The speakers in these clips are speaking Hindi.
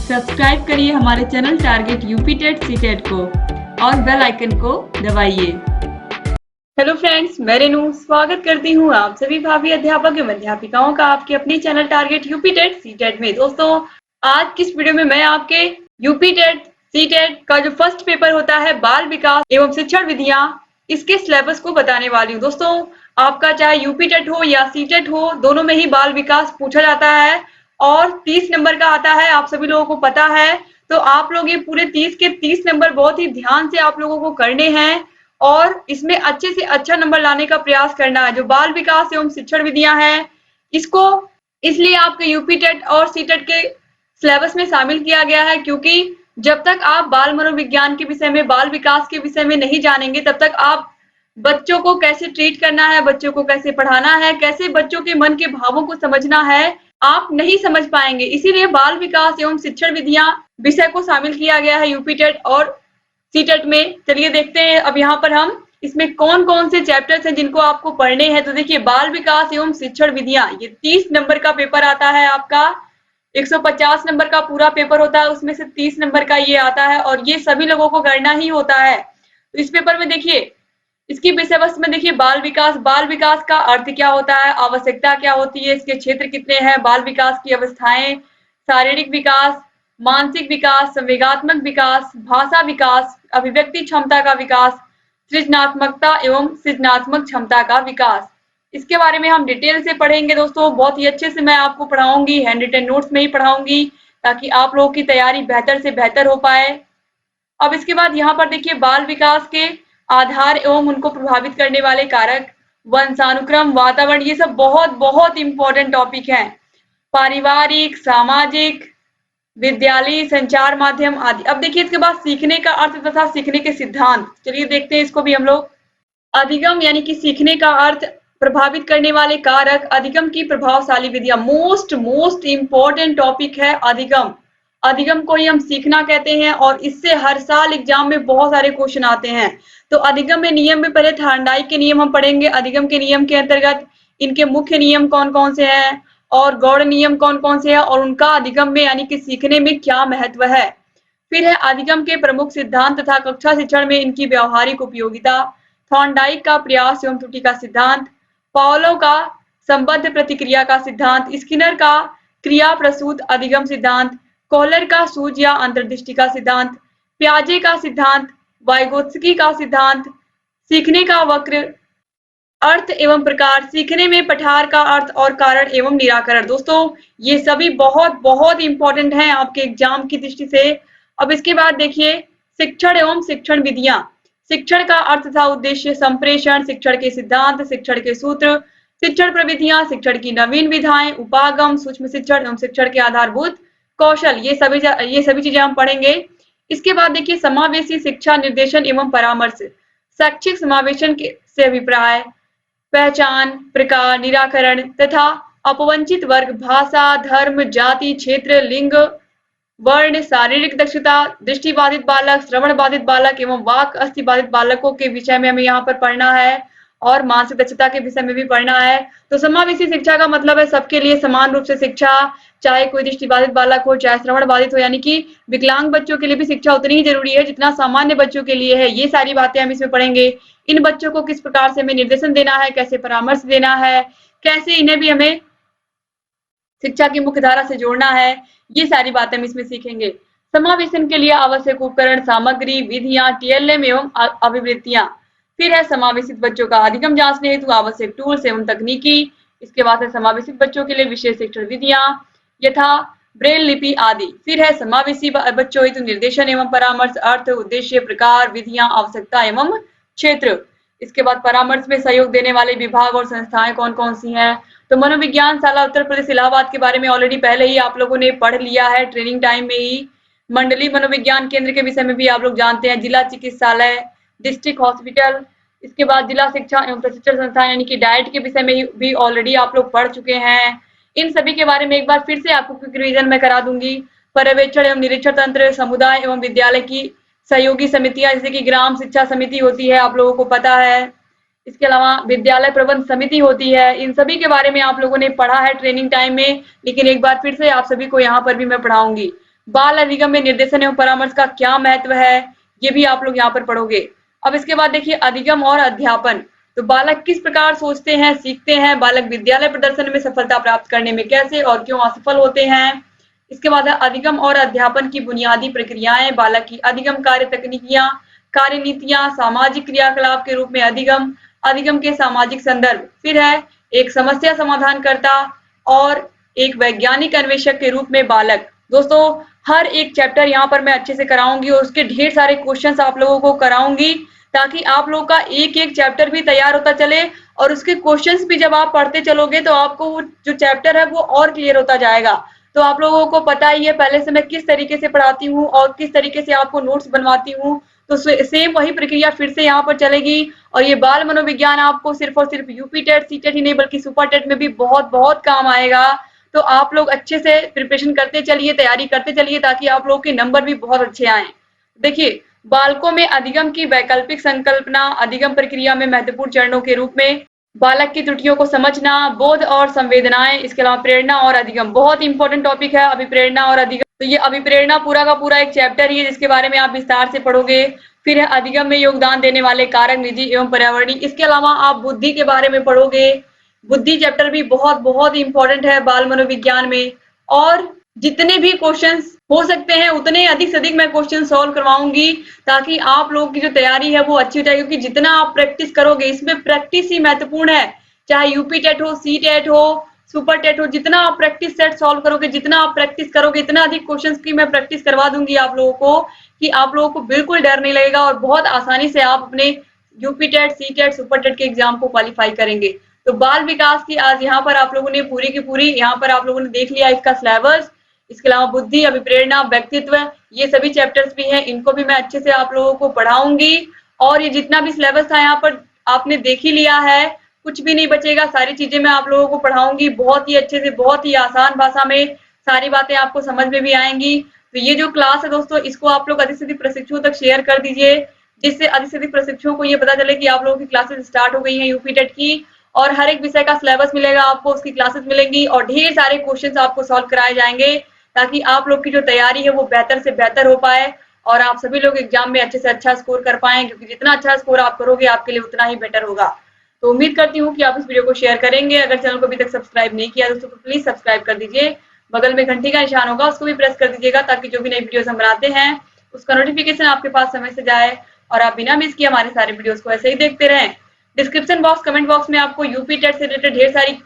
सब्सक्राइब करिए हमारे channel target UP TET CTET को और बेल आइकन को दबाइए। हेलो फ्रेंड्स, मैं रेनू स्वागत करती हूँ आप सभी भावी अध्यापक एवं अध्यापिकाओं का आपके अपने channel target UP TET CTET में। दोस्तों, आज की इस वीडियो में मैं आपके यूपी टेट सीटेट का जो फर्स्ट पेपर होता है बाल विकास एवं शिक्षण विधियां, इसके सिलेबस को बताने वाली हूँ। दोस्तों, आपका चाहे यूपी टेट हो या सीटेट हो, दोनों में ही बाल विकास पूछा जाता है और 30 नंबर का आता है, आप सभी लोगों को पता है। तो आप लोग ये पूरे 30 के 30 नंबर बहुत ही ध्यान से आप लोगों को करने हैं और इसमें अच्छे से अच्छा नंबर लाने का प्रयास करना है। जो बाल विकास एवं शिक्षण विधियां हैं, इसको इसलिए आपके यूपी टेट और सीटेट के सिलेबस में शामिल किया गया है क्योंकि जब तक आप बाल मनोविज्ञान के विषय में, बाल विकास के विषय में नहीं जानेंगे, तब तक आप बच्चों को कैसे ट्रीट करना है, बच्चों को कैसे पढ़ाना है, कैसे बच्चों के मन के भावों को समझना है, आप नहीं समझ पाएंगे। इसीलिए बाल विकास एवं शिक्षण विधियां विषय को शामिल किया गया है यूपी टेट और सीटेट में। चलिए देखते हैं अब यहाँ पर हम इसमें कौन कौन से चैप्टर्स हैं जिनको आपको पढ़ने हैं। तो देखिए, बाल विकास एवं शिक्षण विधियां, ये 30 नंबर का पेपर आता है आपका। 150 नंबर का पूरा पेपर होता है, उसमें से 30 नंबर का ये आता है और ये सभी लोगों को करना ही होता है। तो इस पेपर में देखिए, इसकी विषय वस्तु में देखिए, बाल विकास का अर्थ क्या होता है, आवश्यकता क्या होती है, इसके क्षेत्र कितने हैं, बाल विकास की अवस्थाएं, शारीरिक विकास, मानसिक विकास, संवेगात्मक विकास, भाषा विकास, अभिव्यक्ति क्षमता का विकास, सृजनात्मकता एवं सृजनात्मक क्षमता का विकास। इसके बारे में हम डिटेल से पढ़ेंगे दोस्तों, बहुत ही अच्छे से मैं आपको पढ़ाऊंगी, हैंड रिटन नोट्स में ही पढ़ाऊंगी ताकि आप लोगों की तैयारी बेहतर से बेहतर हो पाए। अब इसके बाद यहाँ पर देखिए, बाल विकास के आधार एवं उनको प्रभावित करने वाले कारक, वंशानुक्रम, वातावरण, ये सब बहुत बहुत इंपॉर्टेंट टॉपिक हैं। पारिवारिक, सामाजिक, विद्यालय, संचार माध्यम आदि। अब देखिए, इसके बाद सीखने का अर्थ तथा सीखने के सिद्धांत। चलिए देखते हैं इसको भी हम लोग। अधिगम यानी कि सीखने का अर्थ, प्रभावित करने वाले कारक, अधिगम की प्रभावशाली विधियां। मोस्ट इंपॉर्टेंट टॉपिक है अधिगम। अधिगम को ही हम सीखना कहते हैं और इससे हर साल एग्जाम में बहुत सारे क्वेश्चन आते हैं। तो अधिगम में नियम में पहले थॉर्नडाइक के नियम हम पढ़ेंगे। अधिगम के नियम के अंतर्गत इनके मुख्य नियम कौन कौन से हैं और गौड़ नियम कौन कौन से हैं और उनका अधिगम में यानी कि सीखने में क्या महत्व है। फिर है अधिगम के प्रमुख सिद्धांत तथा कक्षा शिक्षण में इनकी व्यावहारिक उपयोगिता, थॉर्नडाइक का प्रयास एवं त्रुटि का सिद्धांत, पावलोव का संबद्ध प्रतिक्रिया का सिद्धांत, स्किनर का क्रिया प्रसूत अधिगम सिद्धांत, कोहलर का सूझ या अंतर्दृष्टि का सिद्धांत, प्याजे का सिद्धांत, वाइगोत्स्की का सिद्धांत, सीखने का वक्र, अर्थ एवं प्रकार, सीखने में पठार का अर्थ और कारण एवं निराकरण। दोस्तों, ये सभी बहुत बहुत इंपॉर्टेंट हैं आपके एग्जाम की दृष्टि से। अब इसके बाद देखिए, शिक्षण एवं शिक्षण विधियां। शिक्षण का अर्थ तथा उद्देश्य, संप्रेषण, शिक्षण के सिद्धांत, शिक्षण के सूत्र, शिक्षण प्रविधियां, शिक्षण की नवीन विधाएं, उपागम, सूक्ष्म शिक्षण एवं शिक्षण के आधारभूत कौशल, ये सभी चीजें हम पढ़ेंगे। इसके बाद देखिए, समावेशी शिक्षा निर्देशन एवं परामर्श, शैक्षिक समावेशन से अभिप्राय, पहचान, प्रकार, निराकरण तथा अपवंचित वर्ग, भाषा, धर्म, जाति, क्षेत्र, लिंग, वर्ण, शारीरिक दक्षता, दृष्टिबाधित बालक, श्रवण बाधित बालक एवं वाक अस्थि बाधित बालकों के विषय में हमें यहाँ पर पढ़ना है और मानसिक दक्षता के विषय में भी पढ़ना है। तो समावेशी शिक्षा का मतलब है सबके लिए समान रूप से शिक्षा, चाहे कोई दृष्टिबाधित बालक हो, चाहे श्रवण बाधित हो, यानी कि विकलांग बच्चों के लिए भी शिक्षा उतनी ही जरूरी है जितना सामान्य बच्चों के लिए है। ये सारी बातें हम इसमें पढ़ेंगे। इन बच्चों को किस प्रकार से हमें निर्देशन देना है, कैसे परामर्श देना है, कैसे इन्हें भी हमें शिक्षा की मुख्य धारा से जोड़ना है, ये सारी बातें हम इसमें सीखेंगे। समावेशन के लिए आवश्यक उपकरण, सामग्री, विधियां, टीएलएम एवं अभिवृत्तियां। फिर है समावेशित बच्चों का अधिगम जांचने हेतु आवश्यक टूल्स एवं तकनीकी। इसके बाद है समावेशित बच्चों के लिए विशेष शिक्षण विधियां यथा ब्रेल लिपि आदि। फिर है समावेशी बच्चों हेतु निर्देशन एवं परामर्श, अर्थ, उद्देश्य, प्रकार, विधियां, आवश्यकता एवं क्षेत्र। इसके बाद परामर्श में सहयोग देने वाले विभाग और संस्थाएं कौन कौन सी हैं। तो मनोविज्ञान शाला उत्तर प्रदेश इलाहाबाद के बारे में ऑलरेडी पहले ही आप लोगों ने पढ़ लिया है ट्रेनिंग टाइम में ही। मंडली मनोविज्ञान केंद्र के विषय में भी आप लोग जानते हैं, जिला चिकित्सालय, डिस्ट्रिक्ट हॉस्पिटल। इसके बाद जिला शिक्षा एवं प्रशिक्षण संस्थान यानी कि डाइट के विषय में भी ऑलरेडी आप लोग पढ़ चुके हैं। इन सभी के बारे में एक बार फिर से आपको क्विक रिवीजन में करा दूंगी। पर्यवेक्षण एवं निरीक्षण तंत्र, समुदाय एवं विद्यालय की सहयोगी समितियां जैसे कि ग्राम शिक्षा समिति होती है, आप लोगों को पता है। इसके अलावा विद्यालय प्रबंध समिति होती है। इन सभी के बारे में आप लोगों ने पढ़ा है ट्रेनिंग टाइम में, लेकिन एक बार फिर से आप सभी को यहाँ पर भी मैं पढ़ाऊंगी। बाल अधिगम में निर्देशन एवं परामर्श का क्या महत्व है, ये भी आप लोग यहाँ पर पढ़ोगे। अब इसके बाद देखिए अधिगम और अध्यापन। तो बालक किस प्रकार सोचते हैं, सीखते हैं, बालक विद्यालय प्रदर्शन में सफलता प्राप्त करने में कैसे और क्यों असफल होते हैं। इसके बाद है अधिगम और अध्यापन की बुनियादी प्रक्रियाएं, बालक की अधिगम कार्य तकनीकियां, कार्य नीतियां, सामाजिक क्रियाकलाप के रूप में अधिगम, अधिगम के सामाजिक संदर्भ, फिर है एक समस्या समाधानकर्ता और एक वैज्ञानिक अन्वेषक के रूप में बालक। दोस्तों हर एक चैप्टर यहाँ पर मैं अच्छे से कराऊंगी और उसके ढेर सारे क्वेश्चंस आप लोगों को कराऊंगी, ताकि आप लोगों का एक एक चैप्टर भी तैयार होता चले और उसके क्वेश्चंस भी जब आप पढ़ते चलोगे तो आपको वो जो चैप्टर है वो और क्लियर होता जाएगा। तो आप लोगों को पता ही है पहले से मैं किस तरीके से पढ़ाती हूँ और किस तरीके से आपको नोट्स बनवाती हूँ। तो सेम वही प्रक्रिया फिर से यहाँ पर चलेगी और ये बाल मनोविज्ञान आपको सिर्फ और सिर्फ यूपी टेट, सी टेट ही नहीं बल्कि सुपर टेट में भी बहुत बहुत काम आएगा। तो आप लोग अच्छे से प्रिपरेशन करते चलिए, तैयारी करते चलिए, ताकि आप लोगों के नंबर भी बहुत अच्छे आए। देखिए बालकों में अधिगम की वैकल्पिक संकल्पना, अधिगम प्रक्रिया में महत्वपूर्ण चरणों के रूप में बालक की त्रुटियों को समझना, बोध और संवेदनाएं, इसके अलावा प्रेरणा और अधिगम, बहुत इंपॉर्टेंट टॉपिक है अभिप्रेरणा और अधिगम। तो ये अभिप्रेरणा पूरा का पूरा एक चैप्टर ही है जिसके बारे में आप विस्तार से पढ़ोगे। फिर है अधिगम में योगदान देने वाले कारक, निजी एवं पर्यावरणीय। इसके अलावा आप बुद्धि के बारे में पढ़ोगे। बुद्धि चैप्टर भी बहुत बहुत इंपॉर्टेंट है बाल मनोविज्ञान में। और जितने भी क्वेश्चंस हो सकते हैं उतने अधिक से अधिक मैं क्वेश्चन सॉल्व करवाऊंगी, ताकि आप लोगों की जो तैयारी है वो अच्छी हो जाए। क्योंकि जितना आप प्रैक्टिस करोगे, इसमें प्रैक्टिस ही महत्वपूर्ण है, चाहे यूपी टेट हो, सी टेट हो, सुपर टेट हो। जितना आप प्रैक्टिस सेट सॉल्व करोगे, जितना आप प्रैक्टिस करोगे, इतना अधिक क्वेश्चन की मैं प्रैक्टिस करवा दूंगी आप लोगों को कि आप लोगों को बिल्कुल डर नहीं लगेगा और बहुत आसानी से आप अपने UP TET, C TET, super TET के एग्जाम को क्वालिफाई करेंगे। तो बाल विकास की आज यहाँ पर आप लोगों ने पूरी की पूरी यहाँ पर आप लोगों ने देख लिया इसका सिलेबस। इसके अलावा बुद्धि, अभिप्रेरणा, व्यक्तित्व, ये सभी चैप्टर्स भी हैं, इनको भी मैं अच्छे से आप लोगों को पढ़ाऊंगी। और ये जितना भी सिलेबस था यहाँ पर आपने देख ही लिया है, कुछ भी नहीं बचेगा, सारी चीजें मैं आप लोगों को पढ़ाऊंगी बहुत ही अच्छे से, बहुत ही आसान भाषा में सारी बातें आपको समझ में भी आएंगी। तो ये जो क्लास है दोस्तों, इसको आप लोग अधिक से अधिक प्रशिक्षुओं तक शेयर कर दीजिए, जिससे अधिक से अधिक प्रशिक्षुओं को ये पता चले कि आप लोगों की क्लासेस स्टार्ट हो गई हैं यूपी टेट की। और हर एक विषय का सिलेबस मिलेगा आपको, उसकी क्लासेस मिलेंगी और ढेर सारे क्वेश्चंस आपको सॉल्व कराए जाएंगे, ताकि आप लोग की जो तैयारी है वो बेहतर से बेहतर हो पाए और आप सभी लोग एग्जाम में अच्छे से अच्छा स्कोर कर पाएं। क्योंकि जितना अच्छा स्कोर आप करोगे आपके लिए उतना ही बेटर होगा। तो उम्मीद करती हूँ कि आप इस वीडियो को शेयर करेंगे। अगर चैनल को अभी तक सब्सक्राइब नहीं किया दोस्तों तो प्लीज सब्सक्राइब कर दीजिए। बगल में घंटी का निशान होगा, उसको भी प्रेस कर दीजिएगा, ताकि जो भी नई वीडियोस हम बनाते हैं उसका नोटिफिकेशन आपके पास समय से जाए और आप बिना मिस किए हमारे सारे वीडियोस को ऐसे ही देखते रहें। डिस्क्रिप्शन बॉक्स, कमेंट बॉक्स में आपको यूपी टेट से रिलेटेड ढेर सारी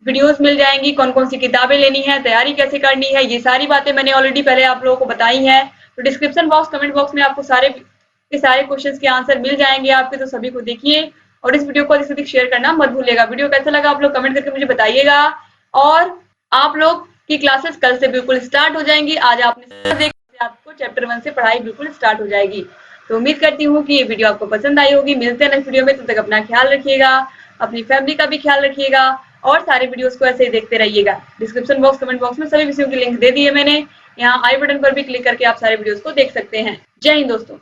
वीडियोस मिल जाएंगी, कौन कौन सी किताबें लेनी है, तैयारी कैसे करनी है, ये सारी बातें मैंने ऑलरेडी पहले आप लोगों को बताई हैं। तो डिस्क्रिप्शन बॉक्स, कमेंट बॉक्स में आपको सारे के सारे क्वेश्चंस के आंसर मिल जाएंगे आपके, तो सभी को देखिए और इस वीडियो को अधिक से अधिक शेयर करना मत भूलिएगा। वीडियो कैसा लगा आप लोग कमेंट करके मुझे बताइएगा। और आप लोग की क्लासेस कल से बिल्कुल स्टार्ट हो जाएंगी। आज आपने देखा, आपको चैप्टर 1 से पढ़ाई बिल्कुल स्टार्ट हो जाएगी। तो उम्मीद करती हूँ कि ये वीडियो आपको पसंद आई होगी। मिलते हैं नेक्स्ट वीडियो में, तब तक अपना ख्याल रखिएगा, अपनी फैमिली का भी ख्याल रखिएगा और सारे वीडियोस को ऐसे ही देखते रहिएगा। डिस्क्रिप्शन बॉक्स, कमेंट बॉक्स में सभी विषयों की लिंक दे दी है मैंने, यहाँ आई बटन पर भी क्लिक करके आप सारे वीडियोस को देख सकते हैं। जय हिंद दोस्तों।